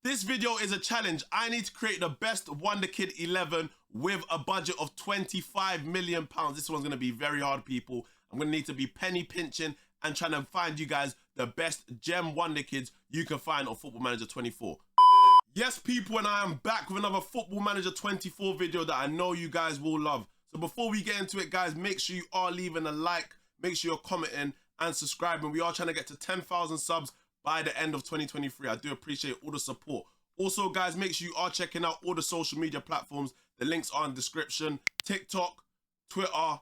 This video is a challenge. I need to create the best Wonderkid 11 with a budget of £25 million. This one's going to be very hard, people. I'm going to need to be penny pinching and trying to find you guys the best gem Wonderkids you can find on Football Manager 24. Yes, people, and I am back with another Football Manager 24 video that I know you guys will love. So before we get into it, guys, make sure you are leaving a like, make sure you're commenting and subscribing. We are trying to get to 10,000 subs by the end of 2023. I do appreciate all the support. Also, guys, make sure you are checking out all the social media platforms. The links are in the description. TikTok, Twitter,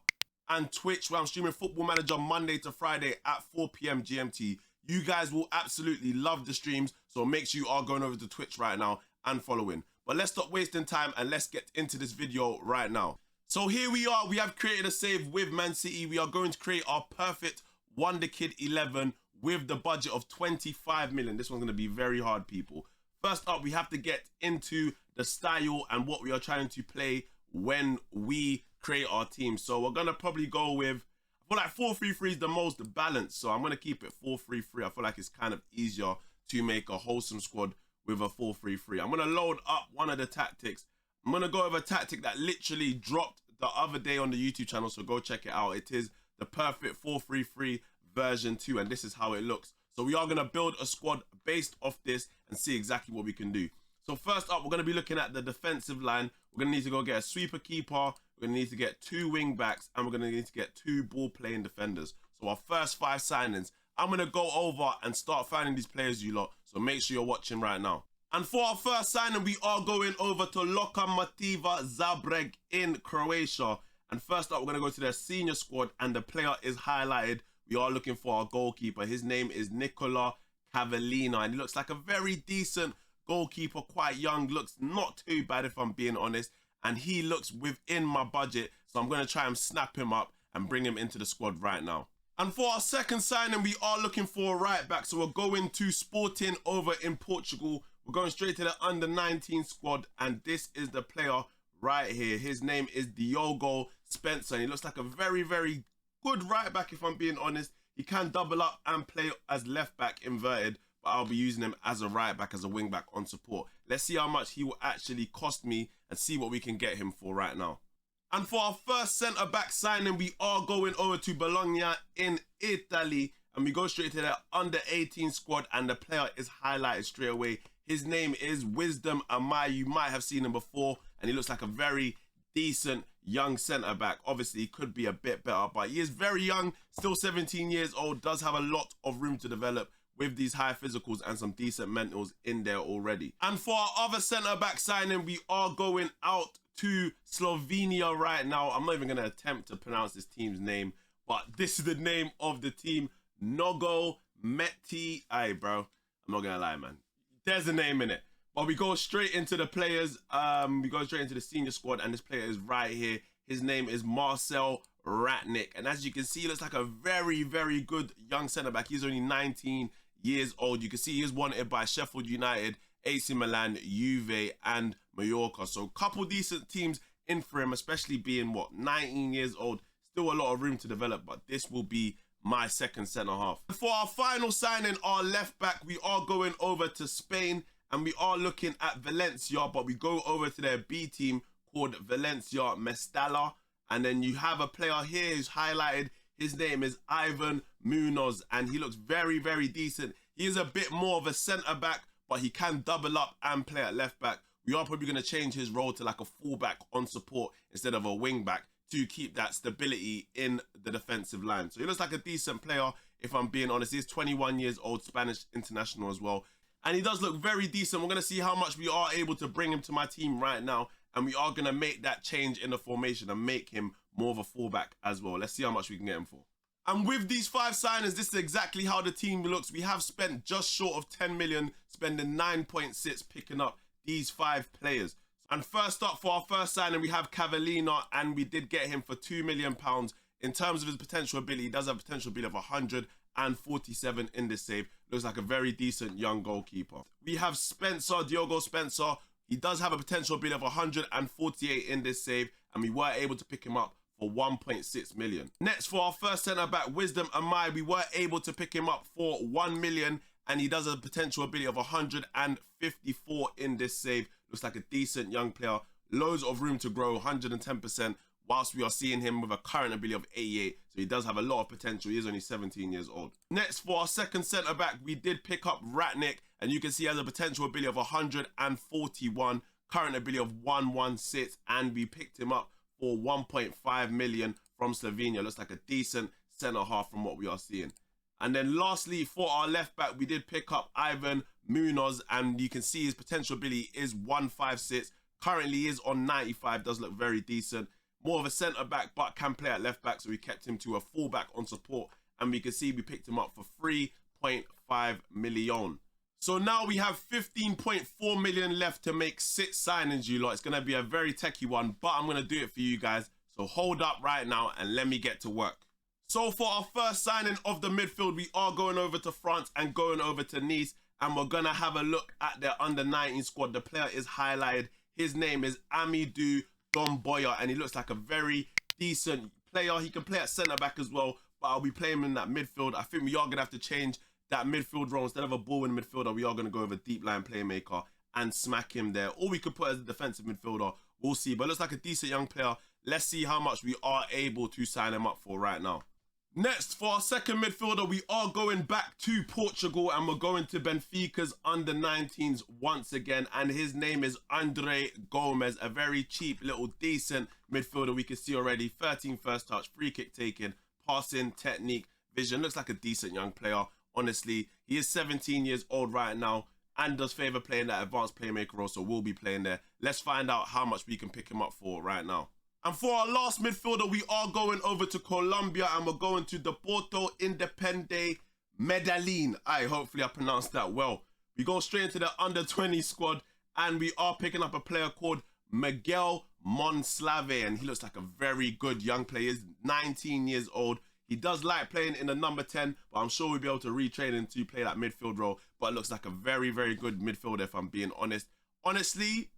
and Twitch, where I'm streaming Football Manager Monday to Friday at 4 PM GMT. You guys will absolutely love the streams, so make sure you are going over to Twitch right now and following. But let's stop wasting time and let's get into this video right now. So here we are. We have created a save with Man City. We are going to create our perfect Wonderkid 11 with the budget of 25 million. This one's going to be very hard, people. First up, we have to get into the style and what we are trying to play when we create our team. So we're going to probably go with, I feel like 4-3-3 is the most balanced. So I'm going to keep it 4-3-3. I feel like it's kind of easier to make a wholesome squad with a 4-3-3. I'm going to load up one of the tactics. I'm going to go over a tactic that literally dropped the other day on the YouTube channel. So go check it out. It is the perfect 4-3-3 version 2, and this is how it looks. So we are going to build a squad based off this and see exactly what we can do. So first up, we're going to be looking at the defensive line. We're going to need to go get a sweeper keeper. We're going to need to get 2 wing backs, and we're going to need to get 2 ball playing defenders. So our first 5 signings, I'm going to go over and start finding these players, you lot. So make sure you're watching right now. And for our first signing, we are going over to Lokomotiva Zagreb in Croatia. And first up, we're going to go to their senior squad, and the player is highlighted. We are looking for our goalkeeper. His name is Nikola Cavallina, and he looks like a very decent goalkeeper, quite young, looks not too bad if I'm being honest, and he looks within my budget, so I'm going to try and snap him up and bring him into the squad right now. And for our second signing, we are looking for a right back, so we're going to Sporting over in Portugal. We're going straight to the under-19 squad, and this is the player right here. His name is Diogo Spencer, and he looks like a very, very good right back if I'm being honest. He can double up and play as left back inverted, but I'll be using him as a right back, as a wing back on support. Let's see how much he will actually cost me and see what we can get him for right now. And for our first centre back signing, we are going over to Bologna in Italy, and we go straight to their under 18 squad, and the player is highlighted straight away. His name is Wisdom Amai. You might have seen him before, and he looks like a very decent young centre back. Obviously, he could be a bit better, but he is very young, still 17 years old, does have a lot of room to develop with these high physicals and some decent mentals in there already. And for our other centre back signing, we are going out to Slovenia right now. I'm not even going to attempt to pronounce this team's name, but this is the name of the team, Nogo Meti. Aye, bro, I'm not going to lie, man. There's a name in it. But we go straight into the players. We go straight into the senior squad, and this player is right here. His name is Marcel Ratnik, and as you can see, he looks like a very, very good young centre-back. He's only 19 years old. You can see he is wanted by Sheffield United, AC Milan, Juve, and Mallorca. So a couple decent teams in for him, especially being, 19 years old. Still a lot of room to develop, but this will be my second centre-half. For our final signing, our left-back, we are going over to Spain, and we are looking at Valencia, but we go over to their B team called Valencia Mestalla. And then you have a player here who's highlighted. His name is Ivan Munoz, and he looks very, very decent. He is a bit more of a centre-back, but he can double up and play at left-back. We are probably going to change his role to like a full-back on support instead of a wing-back to keep that stability in the defensive line. So he looks like a decent player, if I'm being honest. He's 21 years old, Spanish international as well. And he does look very decent. We're going to see how much we are able to bring him to my team right now. And we are going to make that change in the formation and make him more of a fullback as well. Let's see how much we can get him for. And with these 5 signings, this is exactly how the team looks. We have spent just short of 10 million, spending 9.6 picking up these 5 players. And first up, for our first signing, we have Cavallina, and we did get him for £2 million. In terms of his potential ability, he does have a potential ability of 147 in this save. Looks like a very decent young goalkeeper. We have Spencer, Diogo Spencer. He does have a potential ability of 148 in this save, and we were able to pick him up for 1.6 million. Next, for our first centre-back, Wisdom Amai, we were able to pick him up for 1 million, and he does have a potential ability of 154 in this save. Looks like a decent young player. Loads of room to grow, 110%, whilst we are seeing him with a current ability of 88. So he does have a lot of potential. He is only 17 years old. Next, for our second centre-back, we did pick up Ratnik, and you can see he has a potential ability of 141, current ability of 116, and we picked him up for 1.5 million from Slovenia. Looks like a decent centre-half from what we are seeing. And then lastly, for our left-back, we did pick up Ivan Munoz, and you can see his potential ability is 156. Currently he is on 95, does look very decent. More of a centre-back, but can play at left-back, so we kept him to a full-back on support. And we can see we picked him up for 3.5 million. So now we have 15.4 million left to make 6 signings, you lot. It's going to be a very techie one, but I'm going to do it for you guys. So hold up right now and let me get to work. So for our first signing of the midfield, we are going over to France and going over to Nice. And we're going to have a look at their under-19 squad. The player is highlighted. His name is Amidou Domboya, and he looks like a very decent player. He can play at centre-back as well, but I'll be playing him in that midfield. I think we are going to have to change that midfield role. Instead of a ball-winning midfielder, we are going to go with a deep-line playmaker and smack him there. Or we could put as a defensive midfielder. We'll see. But it looks like a decent young player. Let's see how much we are able to sign him up for right now. Next, for our second midfielder, we are going back to Portugal, and we're going to Benfica's under-19s once again, and his name is Andre Gomes, a very cheap little decent midfielder. We can see already 13 first touch, free kick taken, passing, technique, vision. Looks like a decent young player, honestly. He is 17 years old right now and does favour playing that advanced playmaker role, so we'll be playing there. Let's find out how much we can pick him up for right now. And for our last midfielder, we are going over to Colombia, and we're going to Deportivo Independiente Medellin. Hopefully I pronounced that well. We go straight into the under-20 squad, and we are picking up a player called Miguel Monslave, and he looks like a very good young player. He's 19 years old. He does like playing in the number 10, but I'm sure we'll be able to retrain him to play that midfield role. But it looks like a very, very good midfielder, if I'm being honest. Honestly,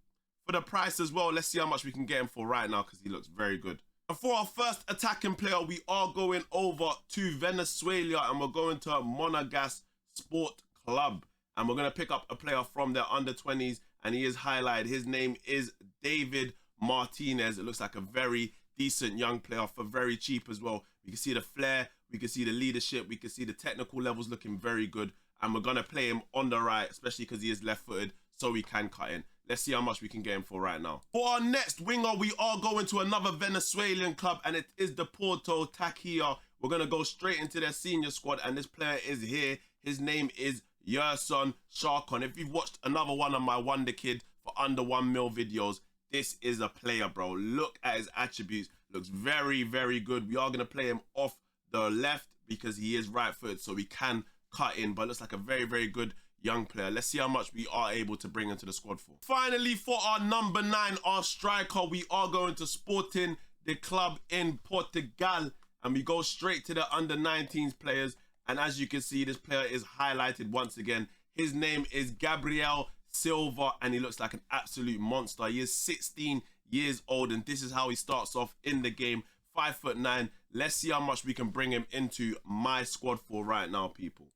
for the price as well, let's see how much we can get him for right now, because he looks very good. And for our first attacking player, we are going over to Venezuela, and we're going to Monagas Sport Club. And we're going to pick up a player from their under-20s, and he is highlighted. His name is David Martinez. It looks like a very decent young player for very cheap as well. We can see the flair, we can see the leadership, we can see the technical levels looking very good. And we're going to play him on the right, especially because he is left-footed, so we can cut in. Let's see how much we can get him for right now. For our next winger, we are going to another Venezuelan club, and it is Deportivo Táchira. We're going to go straight into their senior squad, and this player is here. His name is Yerson Sharkon. If you've watched another one of my Wonderkid for under 1 mil videos, this is a player, bro. Look at his attributes. Looks very, very good. We are going to play him off the left because he is right-footed, so we can cut in, but looks like a very, very good young player. Let's see how much we are able to bring into the squad for. Finally, for our number 9, our striker, we are going to Sporting the club in Portugal, and we go straight to the under-19s players. And as you can see, this player is highlighted once again. His name is Gabriel Silva, and he looks like an absolute monster. He is 16 years old, and this is how he starts off in the game. 5'9". Let's see how much we can bring him into my squad for right now, people.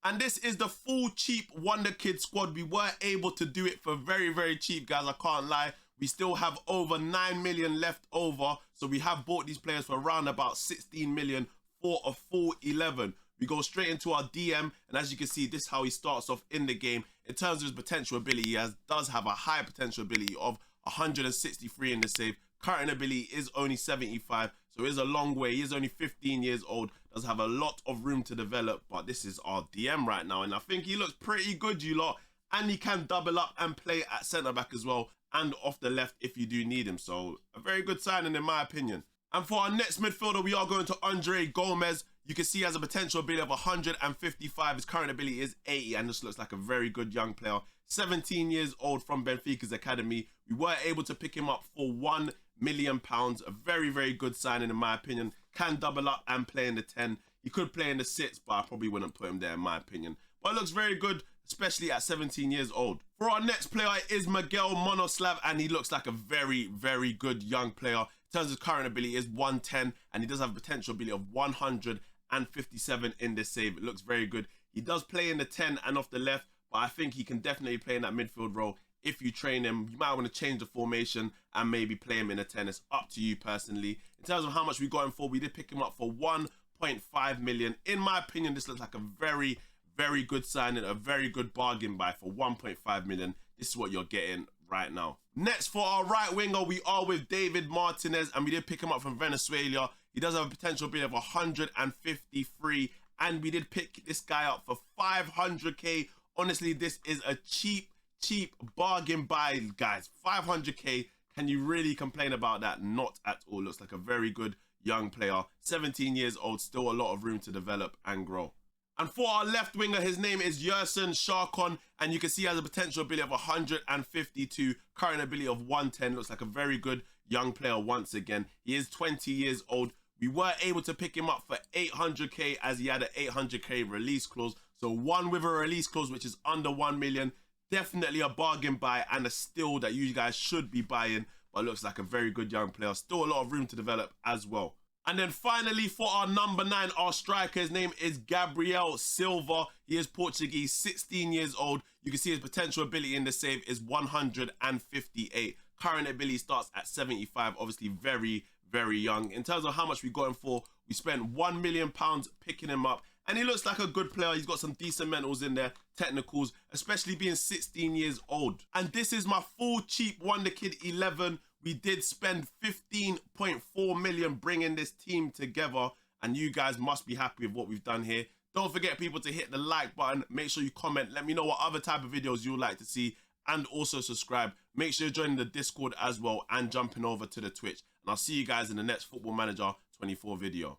And this is the full cheap Wonderkid squad. We were able to do it for very, very cheap, guys. I can't lie. We still have over 9 million left over. So we have bought these players for around about 16 million for a full 11. We go straight into our DM. And as you can see, this is how he starts off in the game. In terms of his potential ability, he does have a high potential ability of 163 in the save. Current ability is only 75. So it is a long way. He is only 15 years old. Does have a lot of room to develop, but this is our DM right now, and I think he looks pretty good, you lot. And he can double up and play at centre-back as well, and off the left if you do need him. So a very good signing in my opinion. And for our next midfielder, we are going to Andre Gomes. You can see he has a potential ability of 155. His current ability is 80, and this looks like a very good young player. 17 years old from Benfica's academy. We were able to pick him up for £1 million. A very, very good signing in my opinion. Can double up and play in the 10. He could play in the 6, but I probably wouldn't put him there in my opinion. But it looks very good, especially at 17 years old. For our next player is Miguel Monoslav, and he looks like a very, very good young player. In terms of his current ability is 110, and he does have a potential ability of 157 in this save. It looks very good. He does play in the 10 and off the left, but I think he can definitely play in that midfield role. If you train him, you might want to change the formation and maybe play him in a 10. It's up to you personally. In terms of how much we got him for, we did pick him up for 1.5 million. In my opinion, this looks like a very, very good signing, a very good bargain buy for 1.5 million. This is what you're getting right now. Next, for our right winger, we are with David Martinez, and we did pick him up from Venezuela. He does have a potential bid of 153, and we did pick this guy up for 500k. Honestly, this is a cheap bargain buy, guys. 500k, can you really complain about that? Not at all. Looks like a very good young player. 17 years old, still a lot of room to develop and grow. And for our left winger, his name is Yerson Sharkon, and you can see he has a potential ability of 152, current ability of 110. Looks like a very good young player once again. He is 20 years old. We were able to pick him up for 800k as he had an 800k release clause. So one with a release clause, which is under 1 million. Definitely a bargain buy and a steal that you guys should be buying, but looks like a very good young player. Still a lot of room to develop as well. And then finally, for our number 9, our striker, his name is Gabriel Silva. He is Portuguese, 16 years old. You can see his potential ability in the save is 158. Current ability starts at 75, obviously very, very young. In terms of how much we got him for, we spent £1 million picking him up. And he looks like a good player. He's got some decent mentals in there, technicals, especially being 16 years old. And this is my full cheap Wonderkid 11. We did spend 15.4 million bringing this team together, and you guys must be happy with what we've done here. Don't forget, people, to hit the like button. Make sure you comment. Let me know what other type of videos you would like to see, and also subscribe. Make sure you're joining the Discord as well and jumping over to the Twitch. And I'll see you guys in the next Football Manager 24 video.